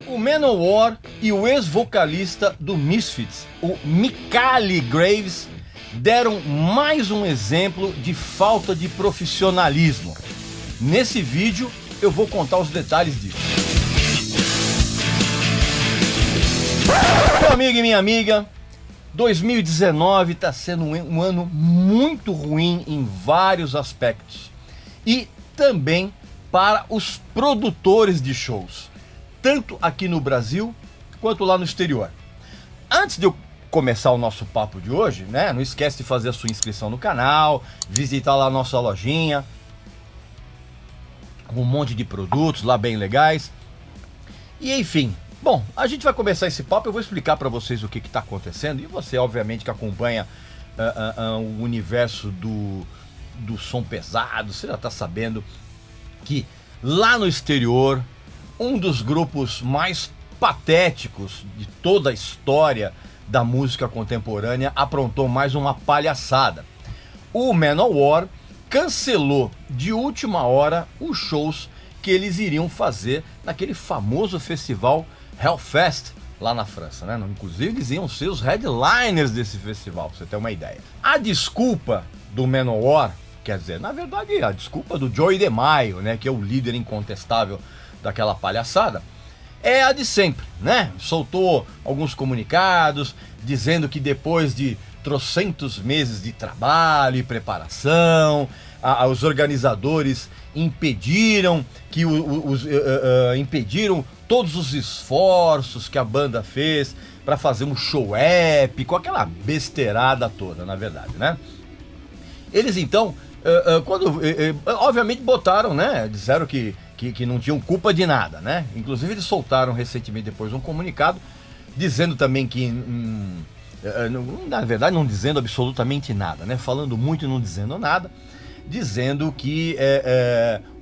O Manowar e o ex-vocalista do Misfits, o Michael Graves, deram mais um exemplo de falta de profissionalismo. Nesse vídeo eu vou contar os detalhes disso. Meu amigo e minha amiga, 2019 está sendo um ano muito ruim em vários aspectos. E também para os produtores de shows, tanto aqui no Brasil quanto lá no exterior. Antes de eu começar o nosso papo de hoje, né, não esquece de fazer a sua inscrição no canal, visitar lá a nossa lojinha, com um monte de produtos lá bem legais. E enfim, bom, a gente vai começar esse papo, eu vou explicar para vocês o que está acontecendo, e você obviamente que acompanha o universo do som pesado, você já está sabendo que lá no exterior, um dos grupos mais patéticos de toda a história da música contemporânea aprontou mais uma palhaçada. O Manowar cancelou de última hora os shows que eles iriam fazer naquele famoso festival Hellfest lá na França, né? Inclusive eles iam ser os headliners desse festival, pra você ter uma ideia. A desculpa do Manowar, quer dizer, na verdade a desculpa do Joey DeMaio, né, que é o líder incontestável daquela palhaçada, é a de sempre, né? Soltou alguns comunicados dizendo que depois de trocentos meses de trabalho e preparação, os organizadores impediram todos os esforços que a banda fez para fazer um show épico, aquela besteirada toda, na verdade, né? Eles então, obviamente botaram, né? Disseram que não tinham culpa de nada, né? Inclusive eles soltaram recentemente depois um comunicado dizendo também que, na verdade não dizendo absolutamente nada, né? Falando muito e não dizendo nada, dizendo que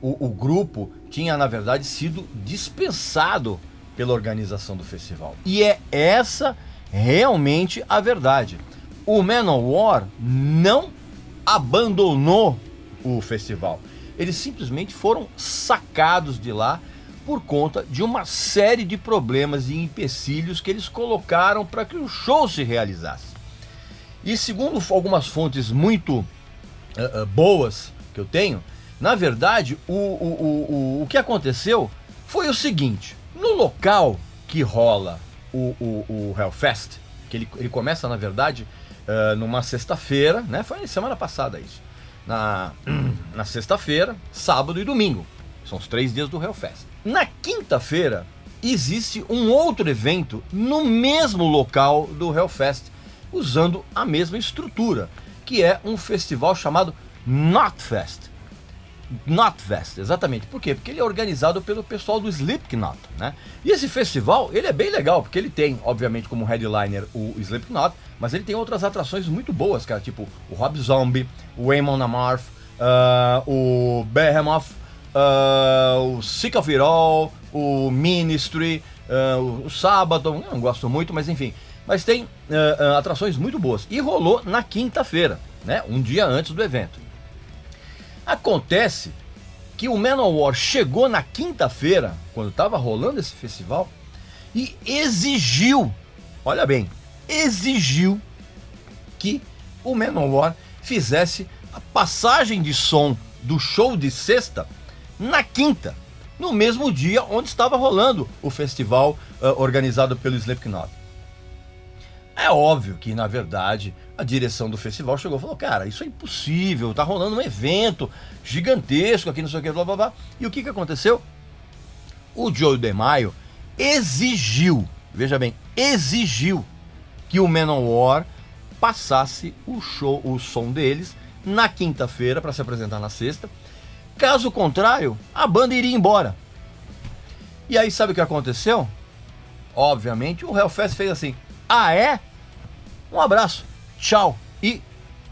o grupo tinha na verdade sido dispensado pela organização do festival. E é essa realmente a verdade. O Manowar não abandonou o festival. Eles simplesmente foram sacados de lá por conta de uma série de problemas e empecilhos que eles colocaram para que o show se realizasse. E segundo algumas fontes muito boas que eu tenho, na verdade o que aconteceu foi o seguinte: no local que rola o Hellfest, que ele começa na verdade numa sexta-feira, né? Foi semana passada isso. Na sexta-feira, sábado e domingo. São os 3 dias do Hellfest. Na quinta-feira, existe um outro evento no mesmo local do Hellfest, usando a mesma estrutura, que é um festival chamado Knotfest. Knotfest, exatamente. Por quê? Porque ele é organizado pelo pessoal do Slipknot, né? E esse festival, ele é bem legal, porque ele tem, obviamente, como headliner o Slipknot, mas ele tem outras atrações muito boas, cara, tipo o Rob Zombie, o Amon Amarth, o Behemoth, o Sick of It All, o Ministry, o Sabaton, eu não gosto muito, mas enfim. Mas tem atrações muito boas. E rolou na quinta-feira, né? Um dia antes do evento. Acontece que o Manowar chegou na quinta-feira, quando estava rolando esse festival, e exigiu, olha bem, exigiu que o Manowar fizesse a passagem de som do show de sexta na quinta, no mesmo dia onde estava rolando o festival organizado pelo Slipknot. É óbvio que, na verdade, a direção do festival chegou e falou: cara, isso é impossível, tá rolando um evento gigantesco aqui, não sei o que, blá blá blá. E o que aconteceu? O Joey DeMaio exigiu, veja bem, exigiu que o Manowar passasse o som deles na quinta-feira para se apresentar na sexta. Caso contrário, a banda iria embora. E aí sabe o que aconteceu? Obviamente o Hellfest fez assim: ah é? Um abraço, tchau. E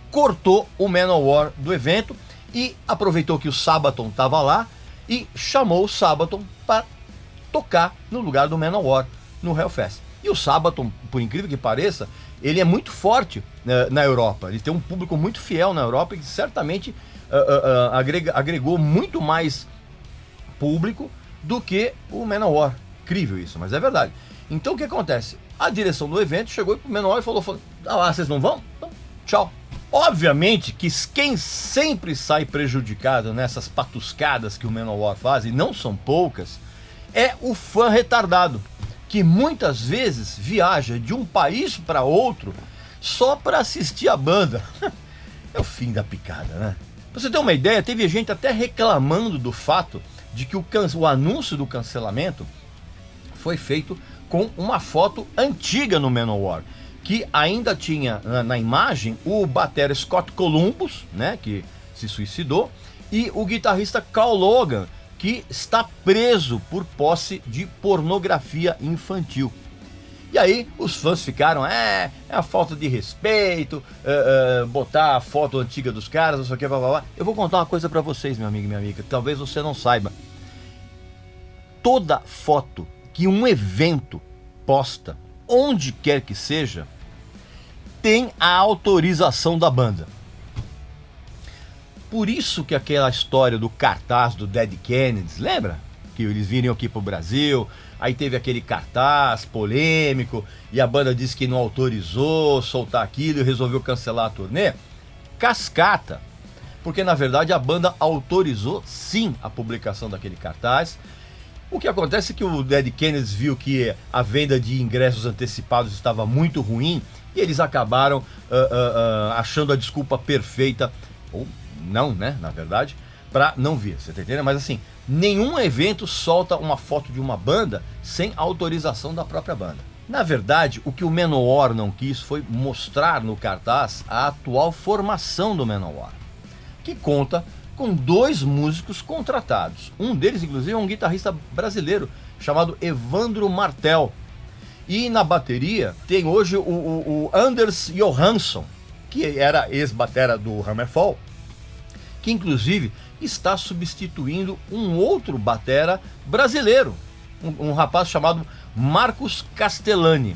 cortou o Manowar do evento e aproveitou que o Sabaton estava lá e chamou o Sabaton para tocar no lugar do Manowar no Hellfest. E o Sabaton, por incrível que pareça, ele é muito forte na Europa. Ele tem um público muito fiel na Europa e que certamente agregou muito mais público do que o Manowar. incrível isso, mas é verdade. Então o que acontece? A direção do evento chegou pro Manowar e falou, vocês não vão? Então, tchau. Obviamente que quem sempre sai prejudicado nessas patuscadas que o Manowar faz, e não são poucas, é o fã retardado, que muitas vezes viaja de um país para outro só para assistir a banda. É o fim da picada, né? Pra você ter uma ideia, teve gente até reclamando do fato de que o anúncio do cancelamento foi feito com uma foto antiga no Manowar, que ainda tinha na imagem o batera Scott Columbus, né, que se suicidou, e o guitarrista Carl Logan, que está preso por posse de pornografia infantil. E aí os fãs ficaram, é a falta de respeito, botar a foto antiga dos caras, não sei o que, blá, blá, blá. Eu vou contar uma coisa pra vocês, meu amigo e minha amiga, que talvez você não saiba. Toda foto que um evento posta, onde quer que seja, tem a autorização da banda. Por isso que aquela história do cartaz do Dead Kennedys, lembra? Que eles viriam aqui pro Brasil, aí teve aquele cartaz polêmico, e a banda disse que não autorizou soltar aquilo e resolveu cancelar a turnê. Cascata, porque na verdade a banda autorizou sim a publicação daquele cartaz. O que acontece é que o Dead Kennedys viu que a venda de ingressos antecipados estava muito ruim, e eles acabaram achando a desculpa perfeita, ou não, né, na verdade, para não vir, você tá entendendo? Mas assim, nenhum evento solta uma foto de uma banda sem autorização da própria banda. Na verdade, o que o Manowar não quis foi mostrar no cartaz a atual formação do Manowar, que conta com 2 músicos contratados. Um deles, inclusive, é um guitarrista brasileiro chamado Evandro Martel. E na bateria tem hoje o Anders Johansson, que era ex-batera do Hammerfall, que inclusive está substituindo um outro batera brasileiro, um rapaz chamado Marcos Castellani.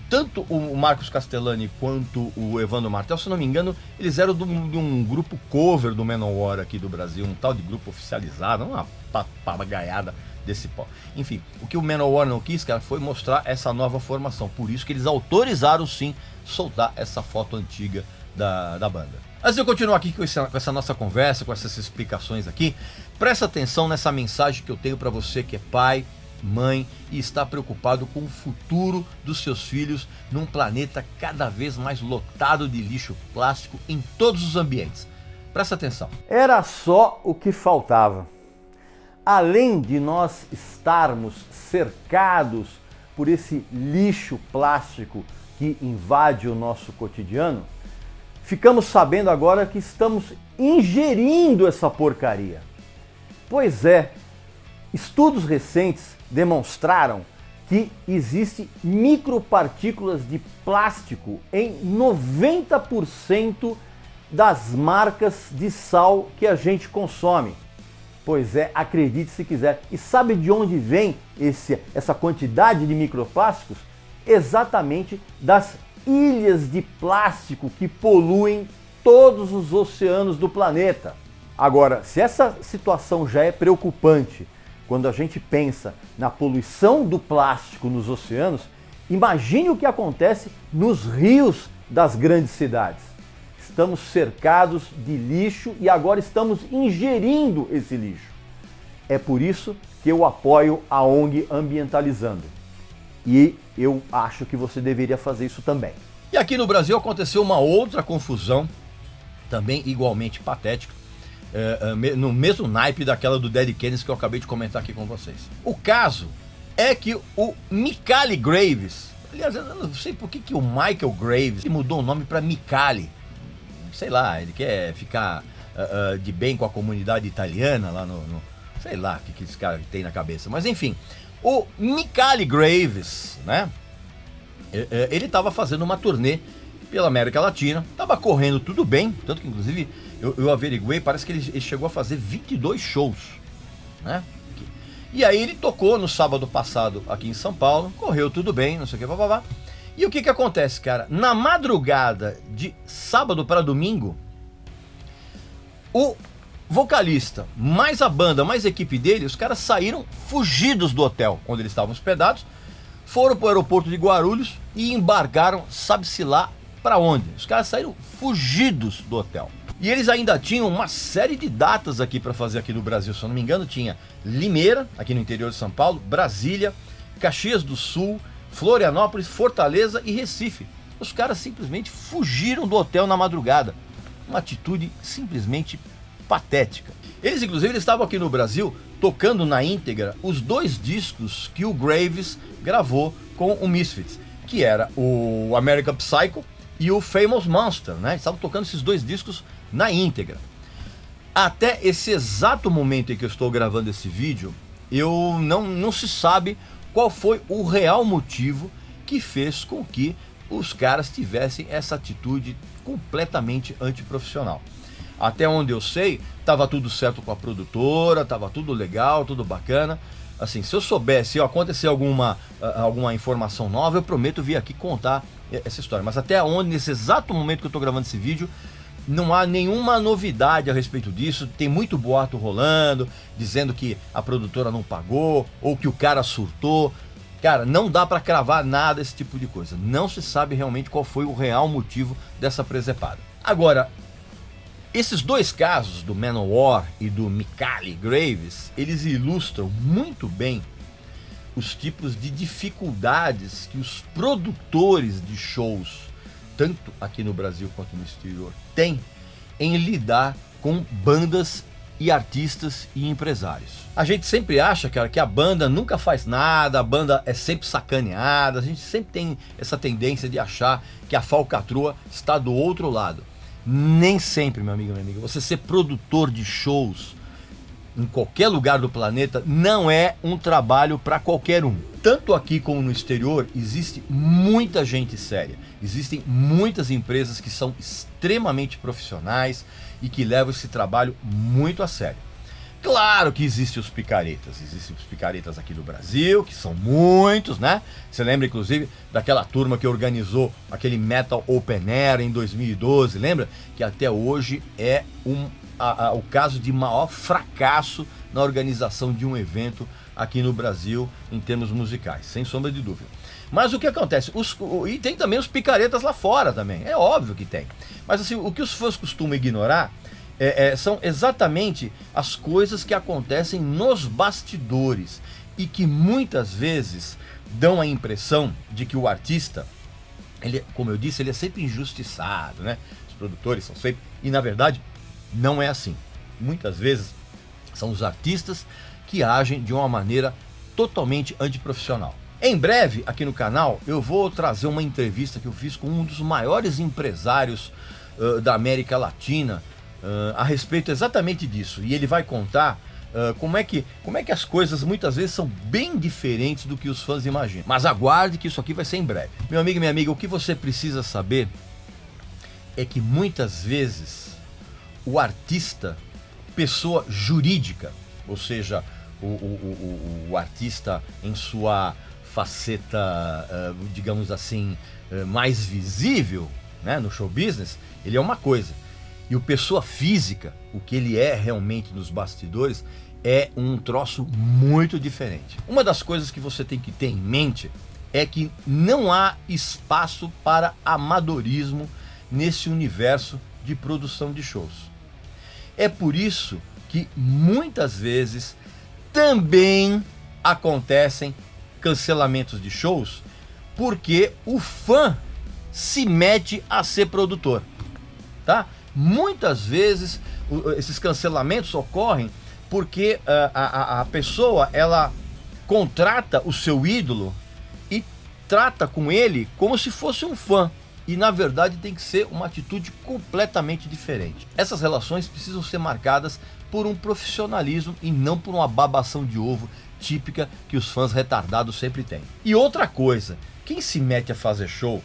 Tanto o Marcos Castellani quanto o Evandro Martel, se não me engano, eles eram de um grupo cover do Manowar aqui do Brasil, um tal de grupo oficializado, uma papagaiada desse pó. Enfim, o que o Manowar não quis, cara, foi mostrar essa nova formação. Por isso que eles autorizaram sim soltar essa foto antiga da banda. Antes de eu continuar aqui com essa nossa conversa, com essas explicações aqui, presta atenção nessa mensagem que eu tenho para você que é pai, mãe e está preocupado com o futuro dos seus filhos num planeta cada vez mais lotado de lixo plástico em todos os ambientes. Presta atenção. Era só o que faltava. Além de nós estarmos cercados por esse lixo plástico que invade o nosso cotidiano, ficamos sabendo agora que estamos ingerindo essa porcaria. Pois é, estudos recentes demonstraram que existe micropartículas de plástico em 90% das marcas de sal que a gente consome. Pois é, acredite se quiser. E sabe de onde vem essa quantidade de microplásticos? Exatamente das ilhas de plástico que poluem todos os oceanos do planeta. Agora, se essa situação já é preocupante quando a gente pensa na poluição do plástico nos oceanos, imagine o que acontece nos rios das grandes cidades. Estamos cercados de lixo e agora estamos ingerindo esse lixo. É por isso que eu apoio a ONG Ambientalizando. E eu acho que você deveria fazer isso também. E aqui no Brasil aconteceu uma outra confusão, também igualmente patética, no mesmo naipe daquela do Dead Kennedys que eu acabei de comentar aqui com vocês. O caso é que o Michale Graves, aliás, eu não sei por que o Michael Graves mudou o nome para Michale. Sei lá, ele quer ficar de bem com a comunidade italiana lá sei lá o que esse cara tem na cabeça. Mas enfim, o Michale Graves, né? Ele estava fazendo uma turnê pela América Latina, estava correndo tudo bem, tanto que inclusive eu averiguei, parece que ele chegou a fazer 22 shows, né? E aí ele tocou no sábado passado aqui em São Paulo, correu tudo bem, não sei o que, blá. E o que acontece, cara? Na madrugada de sábado para domingo, o vocalista, mais a banda, mais a equipe dele, os caras saíram fugidos do hotel onde eles estavam hospedados, foram para o aeroporto de Guarulhos e embarcaram, sabe-se lá para onde. Os caras saíram fugidos do hotel. E eles ainda tinham uma série de datas aqui para fazer aqui no Brasil. Se eu não me engano, tinha Limeira, aqui no interior de São Paulo, Brasília, Caxias do Sul, Florianópolis, Fortaleza e Recife. Os caras simplesmente fugiram do hotel na madrugada. Uma atitude simplesmente patética. Eles, inclusive, estavam aqui no Brasil tocando na íntegra os 2 discos que o Graves gravou com o Misfits, que era o American Psycho e o Famous Monster, né? Eles estavam tocando esses 2 discos na íntegra. Até esse exato momento em que eu estou gravando esse vídeo, não se sabe qual foi o real motivo que fez com que os caras tivessem essa atitude completamente antiprofissional. Até onde eu sei, estava tudo certo com a produtora, estava tudo legal, tudo bacana. Assim, se eu soubesse, se acontecer alguma informação nova, eu prometo vir aqui contar essa história. Mas até onde, nesse exato momento que eu estou gravando esse vídeo, não há nenhuma novidade a respeito disso. Tem muito boato rolando, dizendo que a produtora não pagou, ou que o cara surtou. Cara, não dá para cravar nada esse tipo de coisa. Não se sabe realmente qual foi o real motivo dessa presepada. Agora, esses 2 casos, do Manowar e do Michale Graves, eles ilustram muito bem os tipos de dificuldades que os produtores de shows, tanto aqui no Brasil quanto no exterior, têm em lidar com bandas e artistas e empresários. A gente sempre acha, cara, que a banda nunca faz nada, a banda é sempre sacaneada, a gente sempre tem essa tendência de achar que a falcatrua está do outro lado. Nem sempre, meu amigo, minha amiga. Você ser produtor de shows em qualquer lugar do planeta não é um trabalho para qualquer um. Tanto aqui como no exterior, existe muita gente séria. Existem muitas empresas que são extremamente profissionais e que levam esse trabalho muito a sério. Claro que existem os picaretas aqui do Brasil, que são muitos, né? Você lembra, inclusive, daquela turma que organizou aquele Metal Open Air em 2012, lembra? Que até hoje é o caso de maior fracasso na organização de um evento aqui no Brasil em termos musicais, sem sombra de dúvida. Mas o que acontece? E tem também os picaretas lá fora também, é óbvio que tem. Mas assim, o que os fãs costumam ignorar são exatamente as coisas que acontecem nos bastidores e que muitas vezes dão a impressão de que o artista, como eu disse, ele é sempre injustiçado, né? Os produtores são sempre... E na verdade, não é assim. Muitas vezes são os artistas que agem de uma maneira totalmente antiprofissional. Em breve, aqui no canal, eu vou trazer uma entrevista que eu fiz com um dos maiores empresários da América Latina, a respeito exatamente disso, e ele vai contar como é que as coisas muitas vezes são bem diferentes do que os fãs imaginam. Mas aguarde que isso aqui vai ser em breve. Meu amigo e minha amiga, o que você precisa saber é que muitas vezes o artista, pessoa jurídica, ou seja, o artista em sua faceta, digamos assim, mais visível, né, no show business, ele é uma coisa. E o pessoa física, o que ele é realmente nos bastidores, é um troço muito diferente. Uma das coisas que você tem que ter em mente é que não há espaço para amadorismo nesse universo de produção de shows. É por isso que muitas vezes também acontecem cancelamentos de shows, porque o fã se mete a ser produtor, tá? Muitas vezes esses cancelamentos ocorrem porque a pessoa, ela contrata o seu ídolo e trata com ele como se fosse um fã. E na verdade tem que ser uma atitude completamente diferente. Essas relações precisam ser marcadas por um profissionalismo e não por uma babação de ovo típica que os fãs retardados sempre têm. E outra coisa, quem se mete a fazer show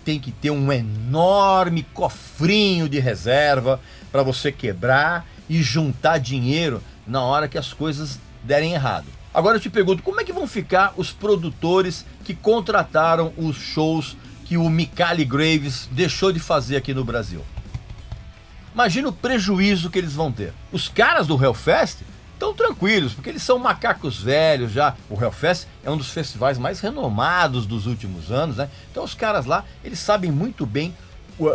tem que ter um enorme cofrinho de reserva para você quebrar e juntar dinheiro na hora que as coisas derem errado. Agora eu te pergunto, como é que vão ficar os produtores que contrataram os shows que o Michale Graves deixou de fazer aqui no Brasil? Imagina o prejuízo que eles vão ter. Os caras do Hellfest estão tranquilos, porque eles são macacos velhos já. O Hellfest é um dos festivais mais renomados dos últimos anos, né? Então os caras lá, eles sabem muito bem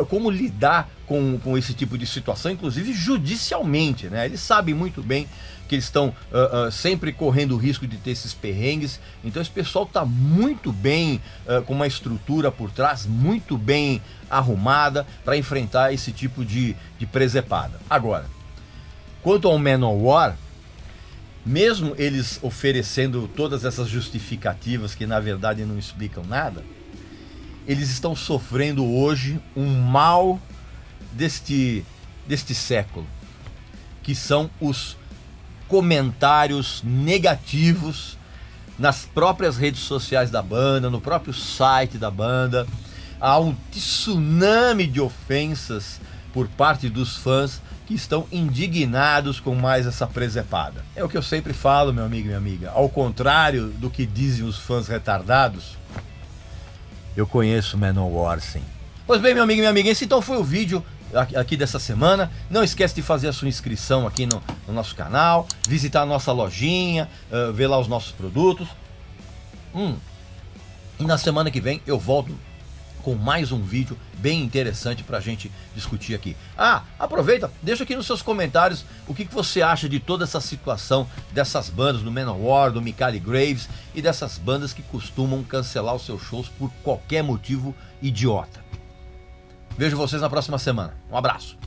como lidar com esse tipo de situação, inclusive judicialmente, né? Eles sabem muito bem que eles estão sempre correndo o risco de ter esses perrengues. Então esse pessoal está muito bem, com uma estrutura por trás muito bem arrumada para enfrentar esse tipo de presepada. Agora, quanto ao Manowar, mesmo eles oferecendo todas essas justificativas que na verdade não explicam nada, eles estão sofrendo hoje um mal deste século, que são os comentários negativos nas próprias redes sociais da banda, no próprio site da banda. Há um tsunami de ofensas por parte dos fãs que estão indignados com mais essa presepada. É o que eu sempre falo, meu amigo e minha amiga. Ao contrário do que dizem os fãs retardados, eu conheço Manowar, sim. Pois bem, meu amigo e minha amiga, esse então foi o vídeo aqui dessa semana. Não esquece de fazer a sua inscrição aqui no nosso canal, visitar a nossa lojinha, ver lá os nossos produtos. E na semana que vem eu volto com mais um vídeo bem interessante pra gente discutir aqui. Aproveita, deixa aqui nos seus comentários o que você acha de toda essa situação dessas bandas, do Manowar, do Micali Graves e dessas bandas que costumam cancelar os seus shows por qualquer motivo idiota. Vejo vocês na próxima semana. Um abraço.